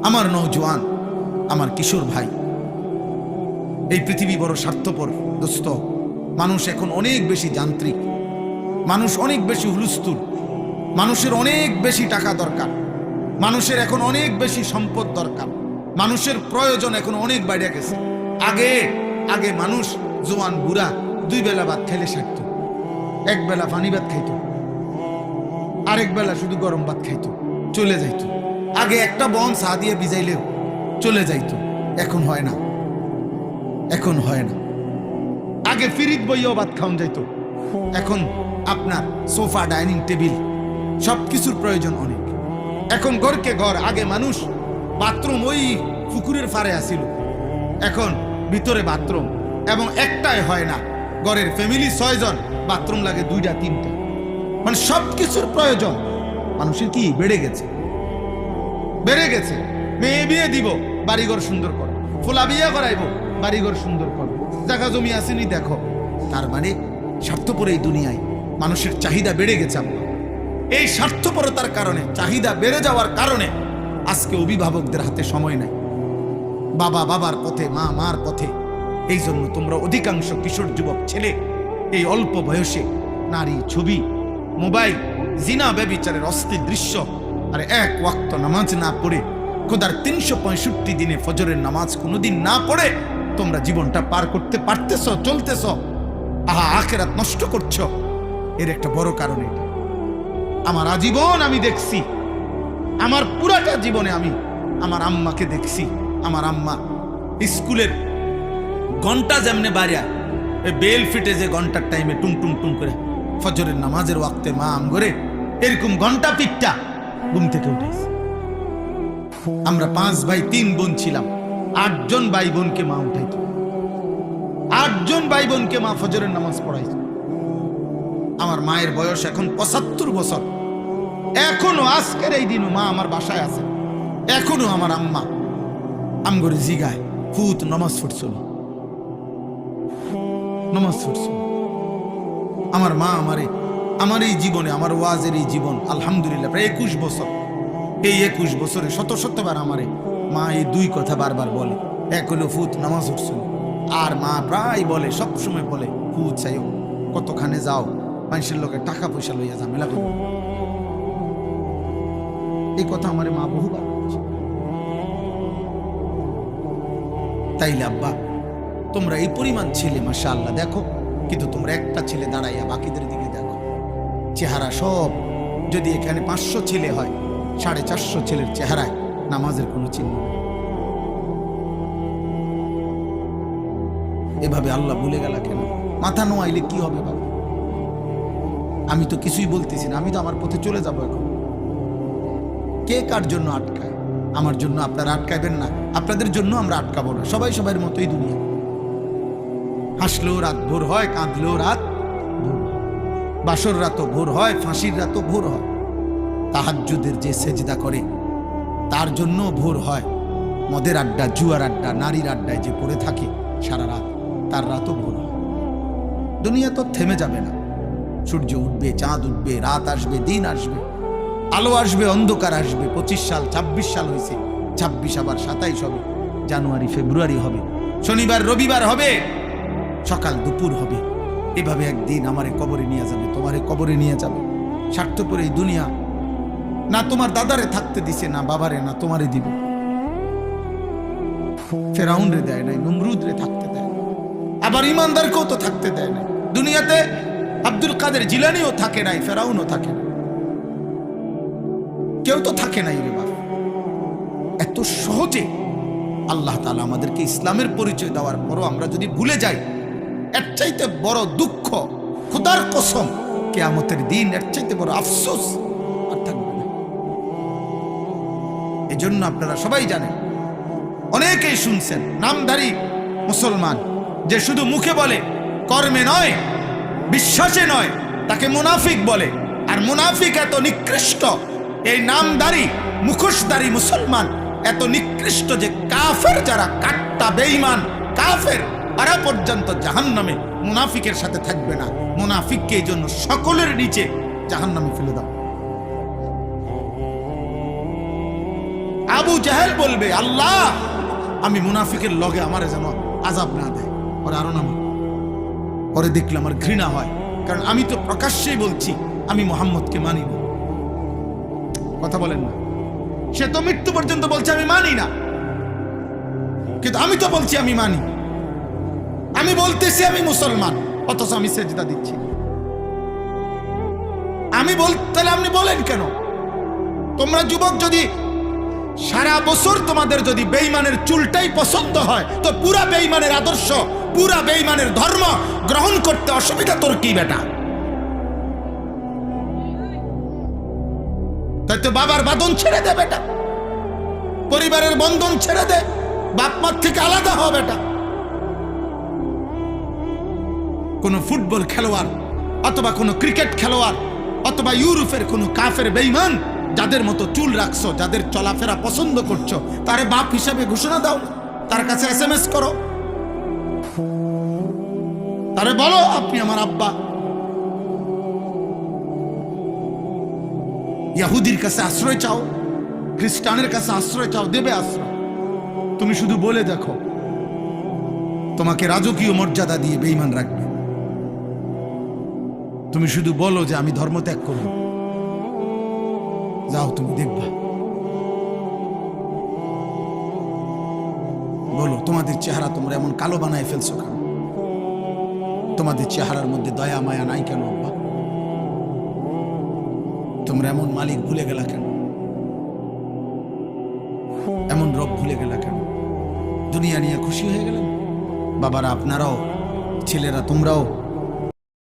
আমার নওজোয়ান, আমার কিশোর ভাই, এই পৃথিবী বড় স্বার্থপর দোস্ত। মানুষ এখন অনেক বেশি যান্ত্রিক, মানুষ অনেক বেশি হুলস্থুল, মানুষের অনেক বেশি টাকা দরকার, মানুষের এখন অনেক বেশি সম্পদ দরকার, মানুষের প্রয়োজন এখন অনেক বাইরে গেছে। আগে আগে মানুষ জোয়ান বুড়া 2 বেলা ভাত খেলে সারত, 1 বেলা পানি ভাত খাইত, আরেক বেলা শুধু গরম ভাত খাইত, চলে যাইত। আগে একটা বন চা দিয়ে ভিজাইলেও চলে যাইত, এখন হয় না, এখন হয় না। আগে ফিরিত বইও ভাত খাওয়ান যাইত, এখন আপনার সোফা, ডাইনিং টেবিল সবকিছুর প্রয়োজন অনেক। এখন ঘরকে ঘর, আগে মানুষ বাথরুম ওই পুকুরের পাড়ে আসিল, এখন ভিতরে বাথরুম, এবং একটাই হয় না, ঘরের ফ্যামিলি 6 জন, বাথরুম লাগে 2টা 3টা। মানে সবকিছুর প্রয়োজন মানুষের কি বেড়ে গেছে, বেড়ে গেছে। মেয়ে বিয়ে দিব, বাড়িঘর সুন্দর করো, ফোলা বিয়ে করাইবো, বাড়িঘর সুন্দর করো, জায়গা জমি আসেনি দেখো। তার মানে স্বার্থপর এই দুনিয়ায় মানুষের চাহিদা বেড়ে গেছে। এই স্বার্থপরতার কারণে, চাহিদা বেড়ে যাওয়ার কারণে আজকে অভিভাবকদের হাতে সময় নাই, বাবা বাবার পথে, মা মার পথে। এই জন্য তোমরা অধিকাংশ কিশোর যুবক ছেলে এই অল্প বয়সে নারী, ছবি, মোবাইল, জিনা, ব্যভিচারের অস্থির দৃশ্য, আর 1 ওয়াক্ত নামাজ না পড়ে, খোদার 365 দিনে ফজরের নামাজ কোনোদিন না পড়ে তোমরা জীবনটা পার করতে পারতেছ, চলতেছ, আহা আখিরাত নষ্ট করছো। এর একটা বড় কারণ এটা। আমার আজীবন আমি দেখছি, আমার পুরাটা জীবনে আমি আমার আম্মাকে দেখছি। আমার আম্মা স্কুলের ঘন্টা যেমনে বাড়িয়া বেল ফিটে যে ঘন্টার টাইমে টুং টুং টুং করে ফজরের নামাজের ওয়াক্তে মা আম করে এরকম ঘন্টা পিটটা ঘুম থেকে উঠেছে। আমরা 5 ভাই 3 বোন ছিলাম, 8 জন ভাই বোনকে মা উঠাইত, 8 জন ভাই বোনকে মা ফজরের নামাজ পড়াইত। আমার মায়ের বয়স এখন 75 বছর, এখনো আজকের এই দিনও মা আমার বাসায় আছে। এখনো আমার আম্মা আমগরে জিগায়, ফুত নামাজ পড়ছিল, নামাজ পড়ছিল। আমার মা আমার এই জীবনে, আমার ওয়াজের এই জীবন, আলহামদুলিল্লাহ প্রায় 21 বছর। এই 21 বছরে শতবার আমারে মা এই 2 কথা বারবার বলে। এক হলো ফুত নামাজ পড়ছিল, আর মা প্রায় বলে, সবসময় বলে, ফুত চাইও, কতখানে যাও, মানুষের লোকে টাকা পয়সা লইয়া ঝামেলা করো। এই কথা আমার মা বহুবার বলেছে। তাইলে আব্বা তোমরা এই পরিমাণ ছেলে মাশাআল্লাহ দেখো, কিন্তু তোমরা একটা ছেলে দাঁড়াইয়া বাকিদের দিকে দেখো, চেহারা সব। যদি এখানে 500 ছেলে হয়, 450 ছেলের চেহারায় নামাজের কোনো চিহ্ন নেই। এভাবে আল্লাহ ভুলে গেল কেন? মাথা নোয়াইলে কি হবে বাবা? আমি তো কিছুই বলতেছি না, আমি তো আমার পথে চলে যাব। এখন কে কার জন্য আটকায়? আমার জন্য আপনারা আটকাইবেন না, আপনাদের জন্য আমরা আটকাবো না। সবাই সবার মতোই দুনিয়া। হাসলেও রাত ভোর হয়, কাঁদলেও রাত ভোর হয়, বাসর রাতও ভোর হয়, ফাঁসির রাতও ভোর হয়। তাহাজ্জুদের যে সেজদা করে তার জন্য ভোর হয়। মদের আড্ডা, জুয়ার আড্ডা, নারীর আড্ডায় যে পড়ে থাকে সারা রাত, তার রাতও ভোর হয়। দুনিয়া তো থেমে যাবে না। সূর্য উঠবে, চাঁদ উঠবে, রাত আসবে, দিন আসবে, আলো আসবে, অন্ধকার আসবে। 25 সাল, 26 সাল হয়েছে, 26 আবার 27 হবে, জানুয়ারি ফেব্রুয়ারি হবে, শনিবার রবিবার হবে, সকাল দুপুর হবে। এভাবে একদিন আমারে কবরে নিয়ে যাবে, তোমারে কবরে নিয়ে যাবে। স্বার্থপর এই দুনিয়া না তোমার দাদারে থাকতে দিছে, না বাবারে, না তোমারে দিব। ফেরাউন রে দেয় নাই, নমরুদ রে থাকতে দেয়, আবার ইমানদারকেও তো থাকতে দেয় না। দুনিয়াতে আব্দুল কাদের জিলানিও থাকে নাই, ফেরাউনও থাকে না, কেউ তো থাকে নাই রে বাবা। এত সহজে আল্লাহ তাআলা আমাদেরকে ইসলামের পরিচয় দেওয়ার পরও আমরা যদি ভুলে যাই, এর চাইতে বড় দুঃখ, খোদার কসম, কিয়ামতের দিন এর চাইতে বড় আফসোস আর থাকবে না। এজন্য আপনারা সবাই জানেন, অনেকেই শুনছেন, নামধারী মুসলমান যে শুধু মুখে বলে, কর্মে নয়, বিশ্বাসে নয়, তাকে মুনাফিক বলে। আর মুনাফিক এত নিকৃষ্ট, এই নামধারী মুখোশধারী মুসলমান এত নিকৃষ্ট যে কাফের যারা, কাট্টা বেঈমান কাফের, তারা পর্যন্ত জাহান্নামে মুনাফিকের সাথে থাকবে না। মুনাফিককে এই জন্য সকলের নিচে জাহান্নামে ফেলে দাও। আবু জাহেল বলবে, আল্লাহ আমি মুনাফিকের লগে আমারে যেন আযাব না দেয়। ওরে আরো নাম, পরে দেখলে আমার ঘৃণা হয়, কারণ আমি তো প্রকাশ্যেই বলছি আমি মুহাম্মদকে মানি না। কথা বলেন না? সে তো মৃত্যু পর্যন্ত বলছে আমি মানি না, কিন্তু আমি তো বলছি আমি মানি। আমি বলতেছি আমি মুসলমান, অথচ আমি সেজদা দিচ্ছি। আমি তাহলে আপনি বলেন কেন? তোমরা যুবক যদি সারা বছর তোমাদের যদি বেঈমানের চুলটাই পছন্দ হয়, তো পুরা বেঈমানের আদর্শ, পুরা বেঈমানের ধর্ম গ্রহণ করতে অসুবিধা তোর কি বেটা? তাই তো বাবার বাঁধন ছেড়ে দে বেটা, পরিবারের বন্ধন ছেড়ে দে, বাপ মার থেকে আলাদা হ বেটা। কোন ফুটবল খেলোয়াড় অথবা কোন ক্রিকেট খেলোয়াড় অথবা ইউরোপের কোন কাফের বেঈমান যাদের মতো চুল রাখছো, যাদের চলাফেরা পছন্দ করছো, তারে বাপ হিসাবে ঘোষণা দাও, তার কাছে SMS করো, তারে বলো আপনি আমার আব্বা। ইহুদির কাছে আশ্রয় চাও, খ্রিস্টানের কাছে আশ্রয় চাও, দেবে আশ্রয়। তুমি শুধু বলে দেখো, তোমাকে রাজকীয় মর্যাদা দিয়ে বেঈমান রাখবে। তুমি শুধু বলো যে আমি ধর্ম ত্যাগ করব, যাও তুমি দেখবা। বলো তোমাদের চেহারা তোমরা এমন কালো বানায় ফেলছো কেন? তোমাদের চেহারার মধ্যে দয়া মায়া নাই কেন আব্বা? তোমরা এমন মালিক ভুলে গেলা কেন? এমন রব ভুলে গেলা কেন? দুনিয়া নিয়ে খুশি হয়ে গেলেন? বাবারা আপনারাও, ছেলেরা তোমরাও